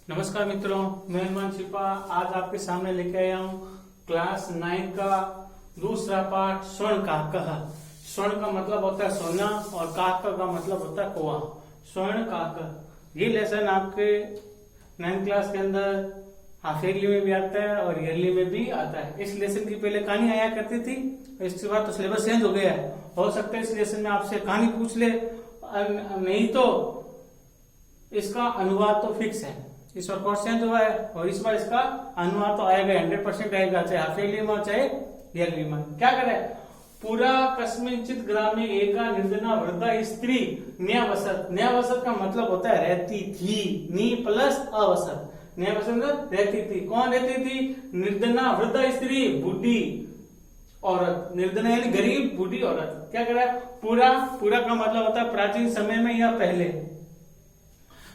नमस्कार मित्रों, मैं हनुमान छिपा आज आपके सामने लेके आया हूँ क्लास 9 का दूसरा पाठ स्वर्ण काकः। स्वर्ण का मतलब होता है सोना और काकः का मतलब होता है कौवा। स्वर्ण काकः ये लेसन आपके 9th क्लास के अंदर हाफ ईयरली में भी आता है और ईयरली में भी आता है। इस लेसन की पहले कहानी आया करती थी, इसके बाद तो सिलेबस चेंज हो गया है। हो सकता है इस लेसन में आपसे कहानी पूछ ले, नहीं तो इसका अनुवाद तो फिक्स है। इस बार कोर्स चेंज हुआ है और इस बार इसका अनुवाद तो आएगा, 100% आएगा, चाहे हाफ ईयरली में हो चाहे ईयरली में। क्या करे, पूरा कस्मिंचित ग्रामे एका निर्धना वृद्धा स्त्री न्यावसत। न्यावसत का मतलब होता है रहती थी, नी प्लस अवसत। न्यावसत रहती थी। कौन रहती थी? निर्धना वृद्धा स्त्री, बूढ़ी औरत। निर्धना यानी गरीब बूढ़ी औरत। क्या करे, पूरा का मतलब होता है प्राचीन समय में या पहले।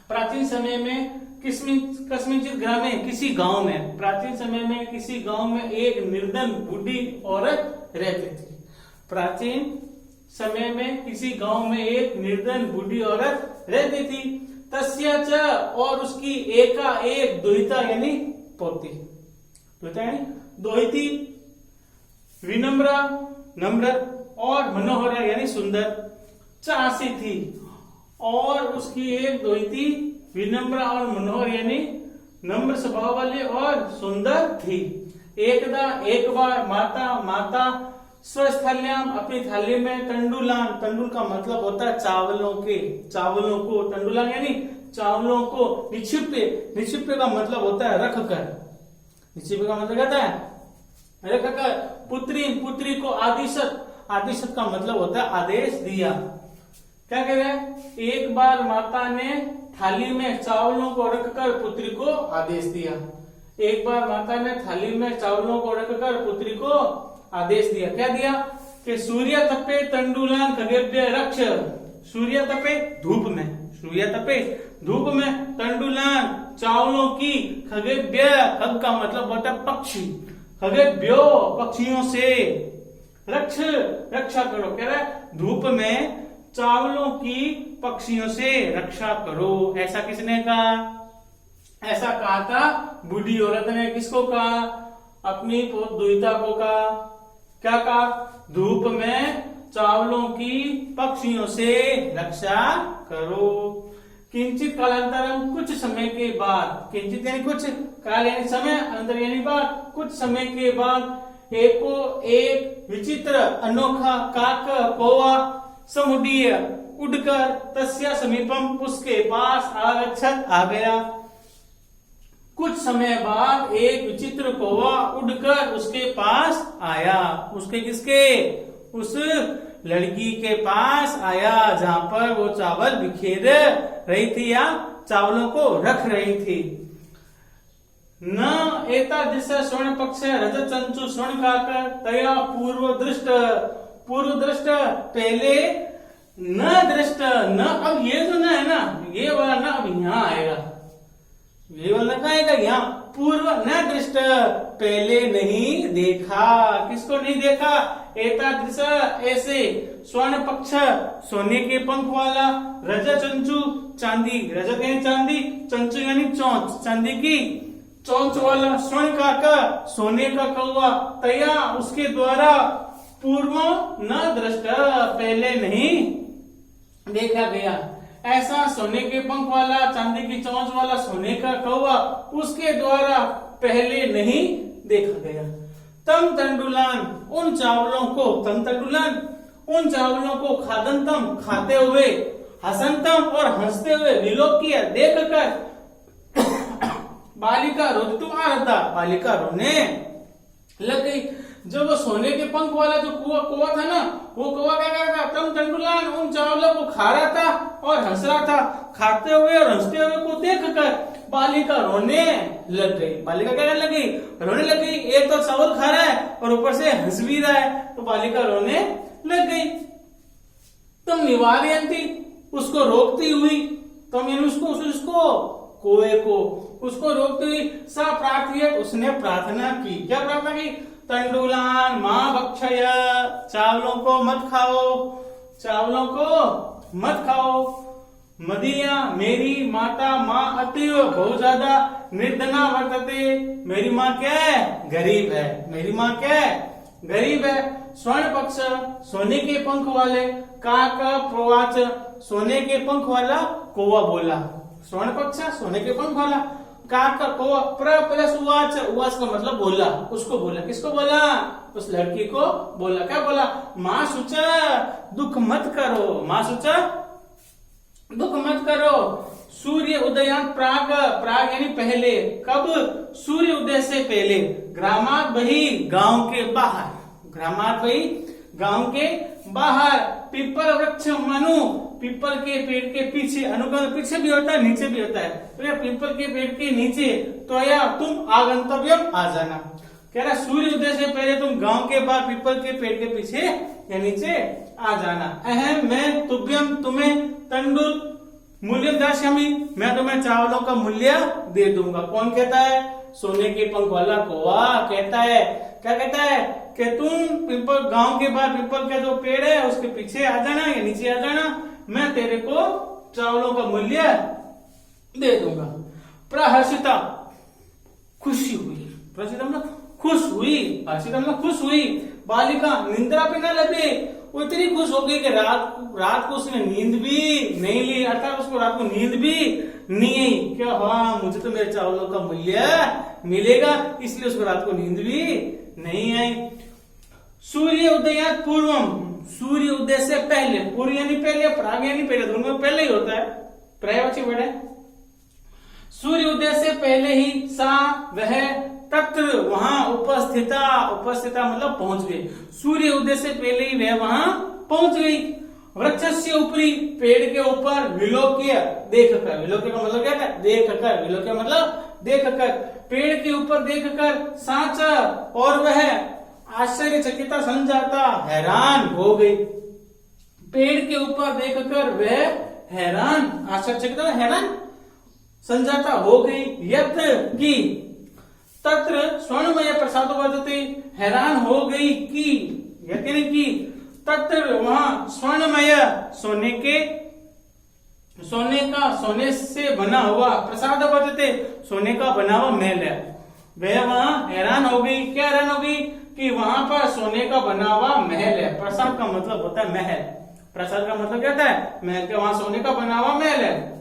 प्राचीन समय में कस्मिंचित ग्रामे किसी गांव में, प्राचीन समय में किसी गांव में एक निर्धन बूढ़ी औरत रहती थी। प्राचीन समय में किसी गांव में एक निर्धन बूढ़ी औरत रहती थी। तस्या च और उसकी एका एक दुहिता यानी पोती, दुहिता यानी दोहिती, विनम्र नम्र और मनोहर यानी सुंदर चासी थी। और उसकी एक दोहिती विनम्र और मनोहर यानी नम्र स्वभाव वाली और सुंदर थी। एक बार माता स्वस्थल्याम अपनी थाली में तंडुलान, तंडुल का मतलब होता है चावलों को, तंडुलान यानी चावलों को निक्षिप्य का मतलब होता है रख कर। निक्षिप्य का मतलब कहता है रख कर। पुत्री को आदिशत का मतलब होता है आदेश दिया। क्या कह रहे हैं, एक बार माता ने थाली में चावलों को रखकर पुत्री को आदेश दिया। एक बार माता ने थाली में चावलों को रखकर पुत्री को आदेश दिया। क्या दिया कि सूर्य तपे तंडुलान खगेभ्य रक्ष। सूर्य तपे धूप में तंडुलान चावलों की, खगेभ्य खग का मतलब होता है पक्षी, खगेभ्यो पक्षियों से, रक्षा करो। कह रहा है धूप में चावलों की पक्षियों से रक्षा करो। ऐसा किसने कहा? ऐसा कहा था बूढ़ी औरत ने। किसको कहा? अपनी दुहिता को कहा। क्या कहा? धूप में चावलों की पक्षियों से रक्षा करो। किंचित कालांतरम कुछ समय के बाद, किंचित यानी कुछ, काल यानी समय, अंतर यानी बाद, कुछ समय के बाद एक विचित्र अनोखा काक कौवा समुडीय उड़कर तस्या समीपम उसके पास आ गया। कुछ समय बाद एक विचित्र कौवा उड़कर उसके पास आया। उसके किसके? उस लड़की के पास आया जहां पर वो चावल बिखेर रही थी या चावलों को रख रही थी। न एता दिशा स्वर्ण पक्ष रजत चंचु स्वर्ण काकर तया पूर्व दृष्ट पहले न दृष्ट न। अब ये जो न है ना, ये वाला न अब यहाँ आएगा, ये वाला कहाँ आएगा? यहाँ। पूर्व न दृष्ट पहले नहीं देखा। किसको नहीं देखा? एता दिशा ऐसे, स्वर्ण पक्ष सोने के पंख वाला, रजत चंचु चांदी, रजत यानी चांदी, चंचु यानी चोंच, चांदी की चोंच वाला, स्वर्ण काका सोने का कौवा, तया उसके द्वारा, पूर्व न दृष्ट पहले नहीं देखा गया। ऐसा सोने के पंख वाला, चांदी की चोंच वाला सोने का कौवा उसके द्वारा पहले नहीं देखा गया। तम तंडुलान उन चावलों को खादंतम खाते हुए, हसंतम और हंसते हुए, विलोक किया देखकर बालिका रोतुम आ रहा था, बालिका रोने लग गई। जब वो सोने के पंख वाला जो कौवा था ना, वो कौवा क्या कर रहा था? तम तंडुलान उन चावलों को खा रहा था और हंस रहा था। खाते हुए और हंसते हुए को देखकर बालिका रोने लग गई। बालिका क्या करने लगी? रोने लग गई। एक तो चावल खा रहा है और ऊपर से हंस भी रहा है, तो बालिका रोने लग गई। तुम निवारयंती उसको रोकती हुई, तुम यानी उसको कौवे को उसको रोकती हुई, सा प्रार्थी उसने प्रार्थना की। क्या प्रार्थना की? तंडुलान मां भक्षय, चावलों को मत खाओ, चावलों को मत खाओ। मदीया मेरी माता माँ अतीव बहुत ज्यादा निर्धना वर्तते, मेरी माँ क्या है, गरीब है, मेरी माँ क्या है, गरीब है। स्वर्ण पक्ष सोने के पंख वाले, काक प्रोवाच सोने के पंख वाला कौवा बोला, स्वर्ण पक्ष सोने के पंख वाला, काक कौवा, प्र प्लस उवाच, उवाच का मतलब बोला, उसको बोला, किसको बोला, उस लड़की को बोला, क्या बोला, माँ सुचा दुख मत करो, माँ सुचा दुख मत करो, सूर्य उदयात प्राग, प्राग यानी पहले, कब, सूर्य उदय से पहले, ग्रामात बही गांव के बाहर, ग्रामात बही गांव के बाहर, पीपल वृक्ष मनु, पीपल के पेड़ के पीछे, अनुगम पीछे भी होता है नीचे भी होता है, तो पीपल के पेड़ के नीचे, तो या तुम आगंतव्यम आ जाना, कह रहा सूर्य उदय से पहले तुम गांव के बाहर पीपल के पेड़ के पीछे या नीचे आ जाना। अहम मैं तुभ्यम तुम्हें तंडुल मूल्य दास्यामी, मैं तुम्हें चावलों का मूल्य दे दूंगा। कौन कहता है, सोने के पंख वाला कौवा कहता है, क्या कहता है कि तुम पीपल गांव के बाहर पीपल का जो पेड़ है उसके पीछे आ जाना या नीचे आ जाना, मैं तेरे को चावलों का मूल्य दे दूंगा। प्रहर्षिता खुशी हुई, प्रहर्षिता मतलब खुश हुई, हर्षिता मतलब खुश हुई, बालिका निंद्रा पे न लगे, वो इतनी खुश हो गई कि रात को उसने नींद भी नहीं ली, अर्थात उसको रात को नींद भी नहीं आई, क्या हाँ मुझे तो मेरे चावलों का मूल्य मिलेगा, इसलिए उसको रात को नींद भी नहीं आई। सूर्य उदयात पूर्वम, सूर्य उदय से पहले, पूर्व यानी पहले, प्राग यानी पहले, दोनों में पहले ही होता है, पर्यायवाची वर्ड है। सूर्य उदय से पहले ही सा वह तत्र वहां उपस्थिता, उपस्थिता मतलब पहुंच गई, सूर्य उदय से पहले ही वह वहां पहुंच गई। वृक्ष से ऊपरी, पेड़ के ऊपर, विलोक्य देखकर, विलोक्य का मतलब क्या है, देखकर, विलोक्य मतलब देखकर, पेड़ के ऊपर देखकर, साच और वह आश्चर्यचकिता संजाता हैरान हो गई, पेड़ के ऊपर देखकर वह हैरान, आश्चर्यचकिता हैरान संजाता हो गई, यत की तत्र स्वर्णमय प्रसाद बदते, हैरान हो गई कि, यकीन की तत्र वहां स्वर्णमय सोने के, सोने का, सोने से बना हुआ, प्रसाद बदते सोने का बना हुआ महल है, वह वहां हैरान हो गई, क्या हैरान हो गई कि वहां पर सोने का बना हुआ महल है, प्रसाद का मतलब होता है महल, प्रसाद का मतलब क्या होता है महल, के वहां सोने का बना हुआ महल है।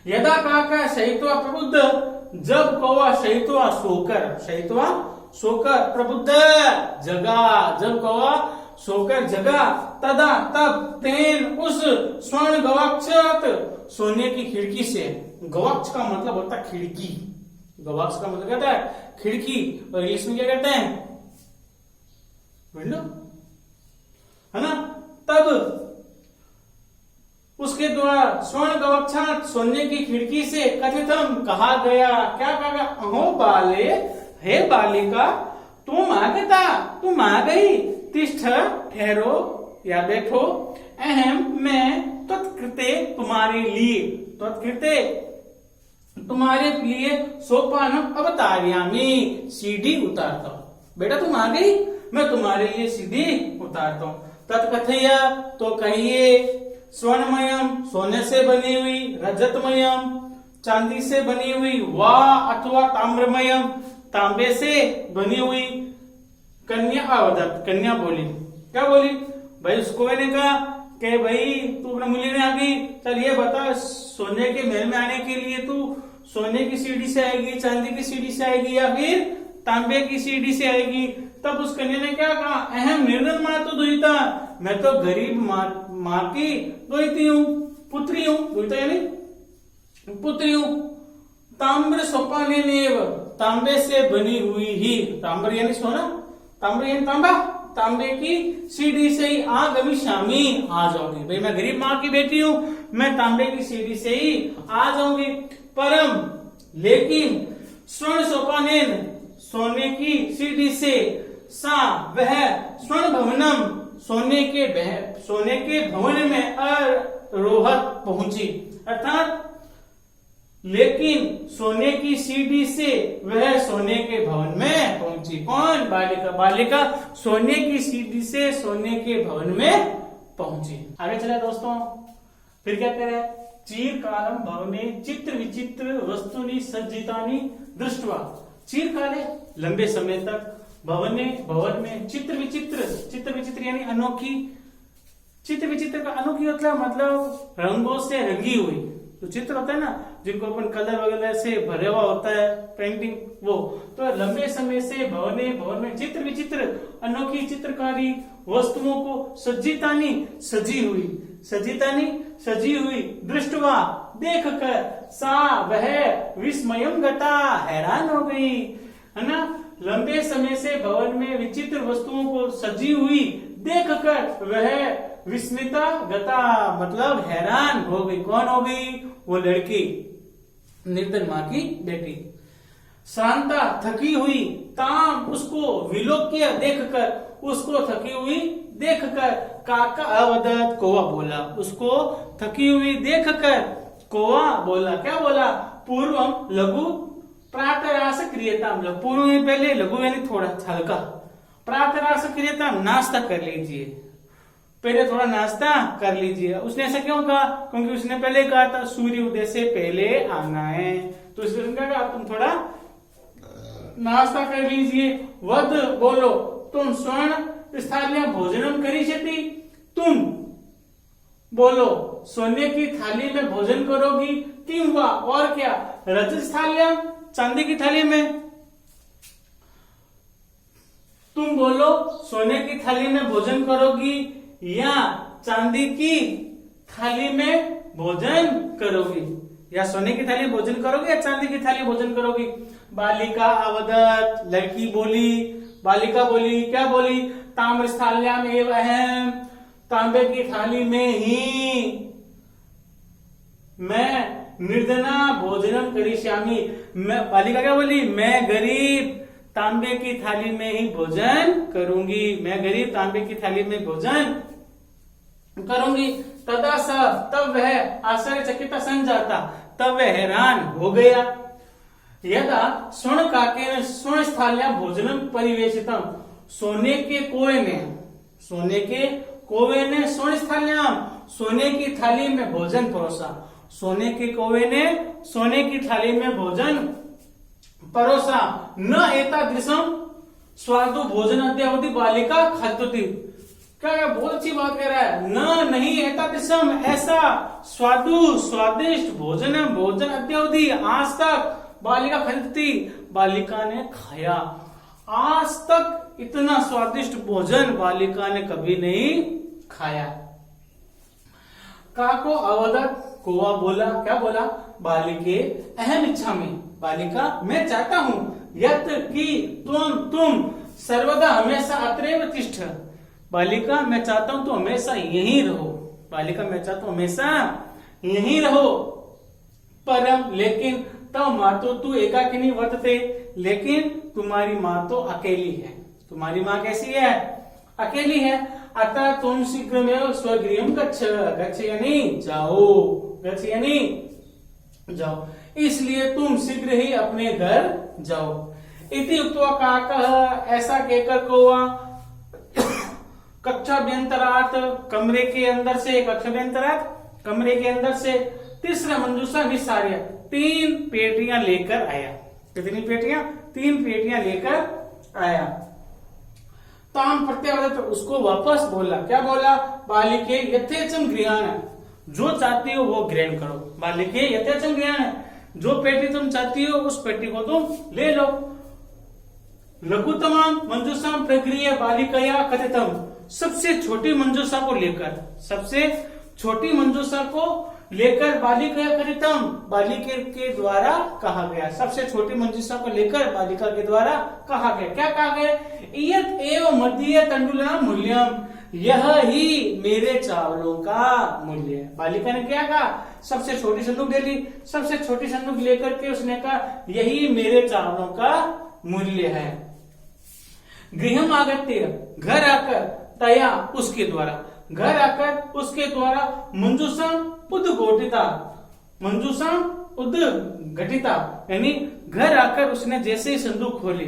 यदा काका शयित्वा प्रबुद्ध, जब कौवा शयित्वा सोकर, शयित्वा सोकर, प्रबुद्ध जगा, जब कौवा सोकर जगा, तदा तब, तेन उस, स्वर्ण गवाक्षात सोने की खिड़की से, गवाक्ष का मतलब होता है खिड़की, गवाक्ष का मतलब कहता है खिड़की, और इंग्लिश में क्या कहते हैं विंडो, है ना, तब उसके द्वारा स्वर्ण गवाक्षात सोने की खिड़की से कथितम कहा गया, क्या कहा गया, अहो बाले, हे बालिका तुम आ गया, तुम आ गई, तिष्ठ ठहरो या बैठो, अहम मैं तत्कृते तुम्हारे लिए, तत्कृते तुम्हारे लिए सोपानम अवतार्यामी, सीढ़ी उतारता हूं, बेटा तुम आ गई मैं तुम्हारे लिए सीढ़ी उतारता हूं। तत्कथया तो कहिए, स्वर्णमयम सोने से बनी हुई, रजतमयम चांदी से बनी हुई, वा अथवा ताम्रमयम तांबे से बनी हुई, कन्या अवदत, कन्या बोली, क्या बोली भाई, उसको मैंने कहा कि भाई तू अपने मूल्य में आ गई, चल ये बता सोने के महल में आने के लिए तू सोने की सीढ़ी से आएगी, चांदी की सीढ़ी से आएगी या फिर तांबे की सीढ़ी से आएगी। तब उस कन्या ने क्या कहा, अहम निर्धन मां तो दुहिता, मैं तो गरीब माँ की दुहिती हूँ, पुत्री हूँ, दुहिता यानी पुत्री हूँ, ताम्र सोपाने नेव, तांबे से बनी हुई ही, ताम्र यानी सोना, ताम्र यानी तांबा, तांबे की सीढ़ी से ही आगमिष्यामि आ जाऊंगी, भाई मैं गरीब माँ की बेटी हूँ, मैं तांबे की सीढ़ी से ही आ जाऊंगी। परम लेकिन स्वर्ण सोपानेन सोने की सीढ़ी से, सा वह स्वर्ण भवनम सोने के भवन में अरोहत पहुंची, अर्थात लेकिन सोने की सीढ़ी से वह सोने के भवन में पहुंची। कौन, बालिका, बालिका सोने की सीढ़ी से सोने के भवन में पहुंची। आगे चले दोस्तों, फिर क्या कह रहा है, चीरकालम भवने चित्र विचित्र वस्तुनि सज्जितानि दृष्ट्वा। चीरकाले लंबे समय तक, भवन में चित्र विचित्र यानी अनोखी। चित्र विचित्र का अनोखी मतलब रंगों से रंगी हुई। तो चित्र होता है ना जिनको अपन कलर वगैरह से भरे हुआ होता है पेंटिंग, वो तो लंबे समय से भवन में चित्र विचित्र अनोखी चित्रकारी वस्तुओं को सज्जितानी सजी हुई दृष्टवा देखकर सा वह विस्मयम गता हैरान हो गई, है ना। लंबे समय से भवन में विचित्र वस्तुओं को सजी हुई देखकर वह विस्मिता गता मतलब हैरान हो गई। कौन हो गई, वो लड़की, निर्धन माँ की बेटी। शांता थकी हुई ताम उसको विलोक्य देखकर, उसको थकी हुई देखकर काका अवदत कौवा बोला, उसको थकी हुई देखकर कौवा बोला। क्या बोला, पूर्वम लघु प्रातरास क्रियताम, पूर्व में पहले लघु यानी थोड़ा हल्का, प्रातरास क्रियताम नाश्ता कर लीजिए, पहले थोड़ा नाश्ता कर लीजिए। उसने ऐसा क्यों कहा, क्योंकि उसने पहले कहा था सूर्य उदय से पहले आना है, तो इसलिए उसने कहा तुम थोड़ा नाश्ता कर लीजिए। वद बोलो तुम स्वर्ण स्थालियां भोजनम करिष्यति, तुम बोलो सोने की थाली में भोजन करोगी, किम हुआ और क्या, रजत स्थालियां चांदी की थाली में, तुम बोलो सोने की थाली में भोजन करोगी या चांदी की थाली में भोजन करोगी, या सोने की थाली भोजन करोगी या चांदी की थाली भोजन करोगी। बालिका अवदत, लड़की बोली, बालिका बोली, क्या बोली, ताम्र स्थाल्याम एव अहम, तांबे की थाली में ही मैं निर्धना भोजनम करिष्यामि, मैं, बालिका क्या बोली, मैं गरीब तांबे की थाली में ही भोजन करूंगी, मैं गरीब तांबे की थाली में भोजन करूंगी। तदा स, तब वह आश्चर्यचकित संजाता, तब वह हैरान हो गया। यदा स्वर्ण काकेन स्वर्ण स्थाल्या भोजनम परिवेशितम, सोने के कोए ने स्वर्ण स्थाल्याम सोने की थाली में भोजन परोसा, सोने के कौवे ने सोने की थाली में भोजन परोसा। न एतादृशम स्वादु भोजन अद्यावधि बालिका खाद्यति, क्या बहुत अच्छी बात कह रहा है, न नहीं एतादृशम ऐसा स्वादु स्वादिष्ट भोजन अद्यावधि आज तक बालिका खाद्यति, बालिका ने खाया, आज तक इतना स्वादिष्ट भोजन बालिका ने कभी नहीं खाया। काको अवदत, कौवा बोला, क्या बोला, बालिके अहम इच्छा में, बालिका मैं चाहता हूं, यत कि तुम सर्वदा हमेशा अत्रैव तिष्ठ, बालिका मैं चाहता हूं तो हमेशा यहीं रहो, बालिका मैं चाहता हूं हमेशा यहीं रहो। परम लेकिन तब मातो तू एकाकिनी वर्तते, लेकिन तुम्हारी माँ तो अकेली है, तुम्हारी माँ कैसी है, अकेली है। अतः तुम शीघ्र में स्वगृह गच्छ यानी जाओ, गच्छ यानी जाओ, इसलिए तुम शीघ्र ही अपने घर जाओ। इति उक्त्वा काकः, ऐसा कहकर कौवा कक्षाभ्यंतरात्, कमरे के अंदर से, कक्षाभ्यंतरात् कमरे के अंदर से तीसरा मंजूषा निसार्य, 3 पेटियां लेकर आया। कितनी पेटियां, 3 पेटियां लेकर आया। ताम प्रत्यावर्त, उसको वापस बोला, क्या बोला, बालिके यथेचम गृहाण, जो चाहती हो वो ग्रहण करो, बालिके यथेचम गृहाण, जो पेटी तुम चाहती हो उस पेटी को तुम ले लो। लघुतम मंजूषा प्रक्रिया बालिकया कथितम, सबसे छोटी मंजूषा को लेकर, सबसे छोटी मंजूषा को लेकर बालिका कथितम, बालिके के द्वारा कहा गया, सबसे छोटी मंजूषा को लेकर बालिका के द्वारा कहा गया। क्या कहा गया, इयत एव मध्य तंडुला मूल्यम, यह ही मेरे चावलों का मूल्य है। बालिका ने क्या कहा, सबसे छोटी संदूक ले ली, सबसे छोटी संदूक लेकर के उसने कहा यही मेरे चावलों का मूल्य है। गृहम आगत्य, घर आकर, तया उसके द्वारा, घर आकर उसके द्वारा, मंजूषा उद्घटिता, मंजूषा उद्घटिता यानी घर आकर उसने जैसे ही संदूक खोली,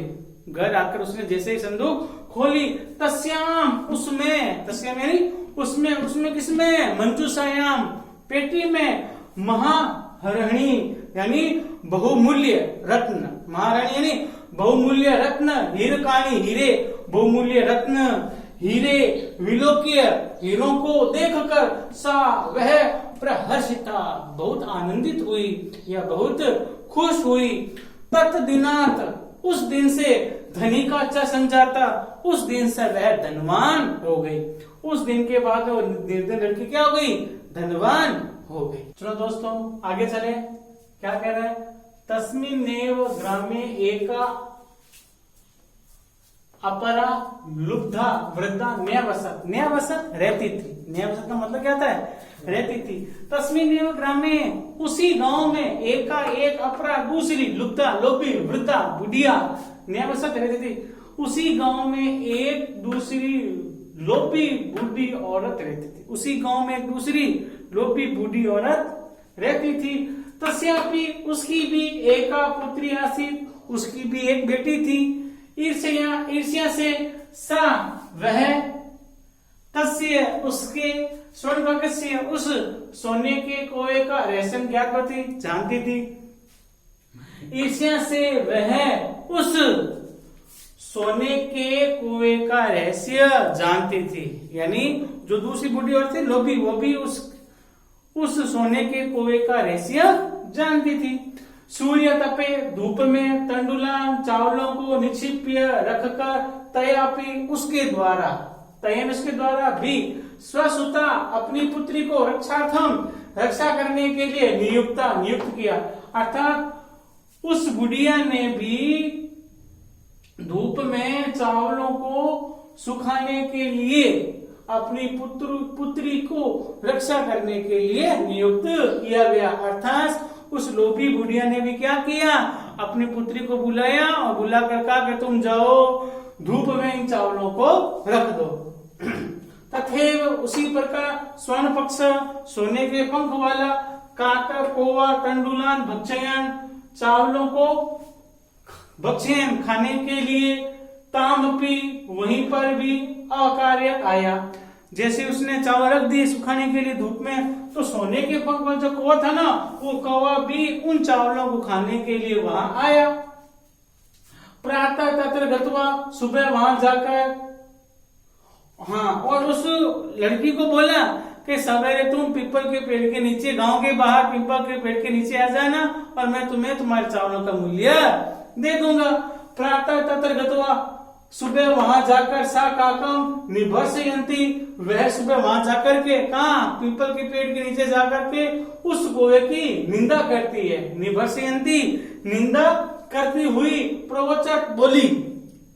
घर आकर उसने जैसे ही संदूक खोली, तस्याम उसमें, तस्याम यानी उसमें, उसमें किसमें, मंजूषायाम पेटी में महारणी यानी बहुमूल्य रत्न, महारानी यानी बहुमूल्य रत्न, हीरकाणी हीरे, बहुमूल्य रत्न, हीरे, विलोकीय हीरों को देखकर सा वह प्रहर्षिता बहुत आनंदित हुई या बहुत खुश हुई। तत्दिनात उस दिन से धनी का अच्छा संजाता, उस दिन से वह धनवान हो गई। उस दिन के बाद वो निर्धन लड़की क्या हो गई? धनवान हो गई। चलो दोस्तों आगे चले, क्या कह रहा है? तस्मिन्नेव ग्रामे एका अपरा लुब्धा वृद्धा न्यावसत, न्यावसत रहती थी, न्यावसत का मतलब क्या था? रहती थी। तस्मिन्नेव ग्रामे उसी गांव में एका एक अपरा दूसरी लुब्धा लोभी वृद्धा बुढ़िया न्यावसत रहती थी। उसी गांव में एक दूसरी लोभी बूढ़ी औरत रहती थी। उसी गांव में एक दूसरी लोभी बूढ़ी औरत रहती थी। तस्यापि उसकी भी एका पुत्री आसीत, उसकी भी एक बेटी थी। ईर्ष्या से सा वह तस्य उसके स्वर्णकस्य उस सोने के कोए का रहस्य ज्ञात होती जानती थी। ईर्ष्या से वह उस सोने के कुएं का रहस्य जानती थी, यानी जो दूसरी बूढ़ी औरत थी लोभी, वो भी उस सोने के कुएं का रहस्य जानती थी। सूर्य तपे धूप में तंडुलान चावलों को निक्षिप्य रखकर तयापि उसके द्वारा तयन उसके द्वारा भी स्वसुता अपनी पुत्री को रक्षा करने के लिए नियुक्त किया। अर्थात उस बुढ़िया ने भी धूप में चावलों को सुखाने के लिए अपनी पुत्री को रक्षा करने के लिए नियुक्त किया गया। अर्थात उस लोभी बुढ़िया ने भी क्या किया? अपनी पुत्री को बुलाया और बुलाकर कहा कि तुम जाओ धूप में इन चावलों को रख दो। तथैव उसी प्रकार स्वर्ण पक्ष सोने के पंख वाला काकर कोवा तंडुलान भक्षयन चावलों को भक्षयन खाने के लिए तामपी वहीं पर भी अकार्य आया। जैसे उसने चावल रख दिए सुखाने के लिए धूप में, तो सोने के पंख वाला जो कौवा था ना, वो कौवा भी उन चावलों को खाने के लिए वहां आया। प्रातः तत्र गत्वा सुबह वहां जाकर और उस लड़की को बोला कि सवेरे तुम पीपल के पेड़ के नीचे, गांव के बाहर पीपल के पेड़ के नीचे आ जाना और मैं तुम्हें तुम्हारे चावलों का मूल्य दे दूंगा। प्रातः तत्र गत्वा सुबह वहां जाकर सा काकम निभर्षयन्ति वह सुबह वहां जाकर के कहा पीपल के पेड़ के नीचे जाकर के उस कौवे की निंदा करती है। निभर्षयन्ति निंदा करती हुई प्रवचक बोली,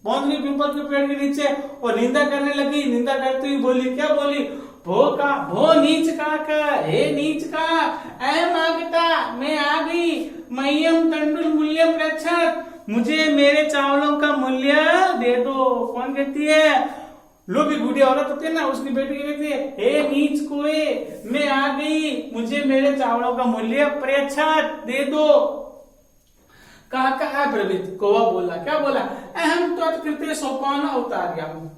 पहुंच गई पीपल के पेड़ के नीचे और निंदा करने लगी। निंदा करती हुई बोली, क्या बोली? भो नीच का हे नीच का अहम आगता मैं आ गई, मह्यम तंडुल मूल्य प्रच्छत मुझे मेरे चावलों का मूल्य दे दो। कौन कहती है? लोभी बूढ़ी औरत होती है ना, उसकी बेटी कहती है हे नीच कोए मैं आ गई, मुझे मेरे चावलों का मूल्य प्रच्छत दे दो। कहा प्रवृत्त कौवा बोला, क्या बोला? अहम त्वत्कृते सोपान उतार्यामि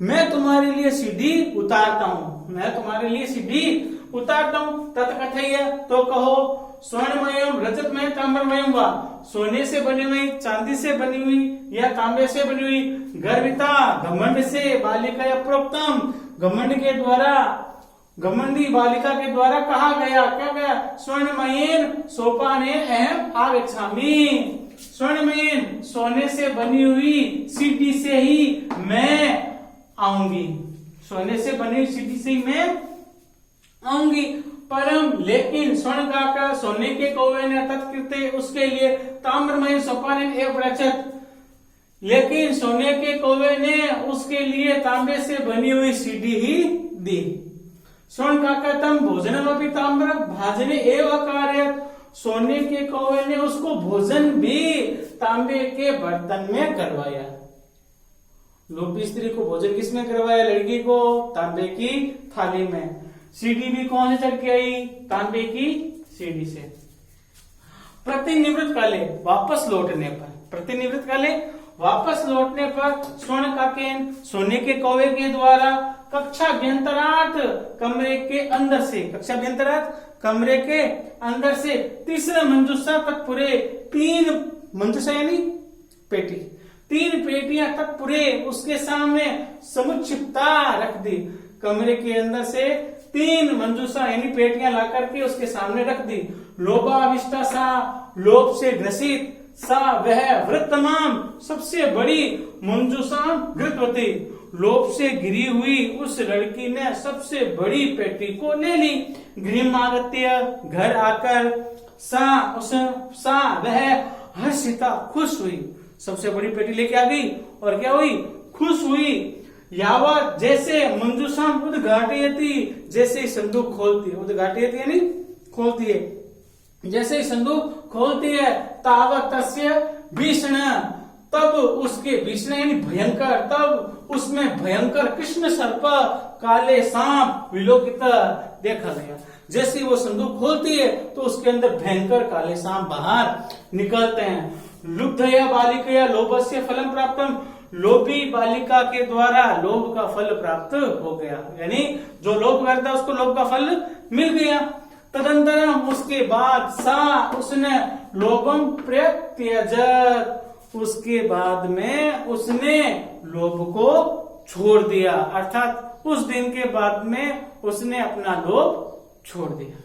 मैं तुम्हारे लिए सीढ़ी उतारता हूँ, मैं तुम्हारे लिए सीढ़ी उतारता हूँ। तत्कथय तो कहो स्वर्णमयम रजतमय ताम्रमयम वा सोने से बनी हुई, चांदी से बनी हुई या तांबे से बनी हुई, गर्विता घमंड से बालिका या प्रोक्तम घमंड के द्वारा घमंडी बालिका के द्वारा कहा गया, क्या गया? स्वर्णमयेन सोपाने अहम आगच्छामि स्वर्णमयेन सोने से बनी हुई सीढ़ी से ही मैं आऊंगी, सोने से बनी हुई सीढ़ी से ही मैं आऊंगी। परम लेकिन स्वर्ण का सोने के कौवे ने तत्कृते उसके लिए ताम्रमय सोपान एवं प्रच्छत, लेकिन सोने के कौवे ने उसके लिए तांबे से बनी हुई सीढ़ी ही दी। स्वर्ण का तम भोजन अभी ताम्र भाजने एवं कार्य सोने के कौवे ने उसको भोजन भी तांबे के बर्तन में करवाया। लोभी स्त्री को भोजन किसमें करवाया? लड़की को तांबे की थाली में। सीढ़ी भी कौन से चढ़ के आई? तांबे की सीढ़ी से। प्रतिनिवृत्त काले वापस लौटने पर, प्रतिनिवृत्त काले वापस लौटने पर स्वर्ण काकेन सोने के कौवे के द्वारा कक्षाभ्यंतरात् कमरे के अंदर से, कक्षाभ्यंतरात् कमरे के अंदर से तीसरा मंजूषा तक पूरे 3 मंजूषा यानी पेटी, 3 पेटियां तक पूरे उसके सामने समुचितता रख दी। कमरे के अंदर से 3 मंजूषा यानी पेटियां ला करके उसके सामने रख दी। लोभाविष्टा सा, लोभ से ग्रसित, सा वह वृत्तमाम सबसे बड़ी मंजूषा घृतवती, लोभ से घिरी हुई उस लड़की ने सबसे बड़ी पेटी को ले ली। गृहमागत्य घर आकर सा वह हर्षिता खुश हुई, सबसे बड़ी पेटी लेके आ गई और क्या हुई, खुश हुई। यावत जैसे मंजूषा उद्घाटयति, जैसे ही संदूक खोलती है, उद्घाटयति यानी खोलती है, जैसे ही संदूक खोलती है, तावत तस्य भीषण, तब उसके भीषण यानी भयंकर, तब उसमें भयंकर कृष्ण सर्प काले सांप विलोकित देखा गया। जैसे ही वो संदूक खोलती है तो उसके अंदर भयंकर काले सांप बाहर निकलते हैं। लुब्धया बालिकया लोभस्य फलम प्राप्तम, लोभी बालिका के द्वारा लोभ का फल प्राप्त हो गया, यानी जो लोभ करता है उसको लोभ का फल मिल गया। तदंतरम उसके बाद सा उसने लोभम प्रत्यजत, उसके बाद में उसने लोभ को छोड़ दिया, अर्थात उस दिन के बाद में उसने अपना लोभ छोड़ दिया।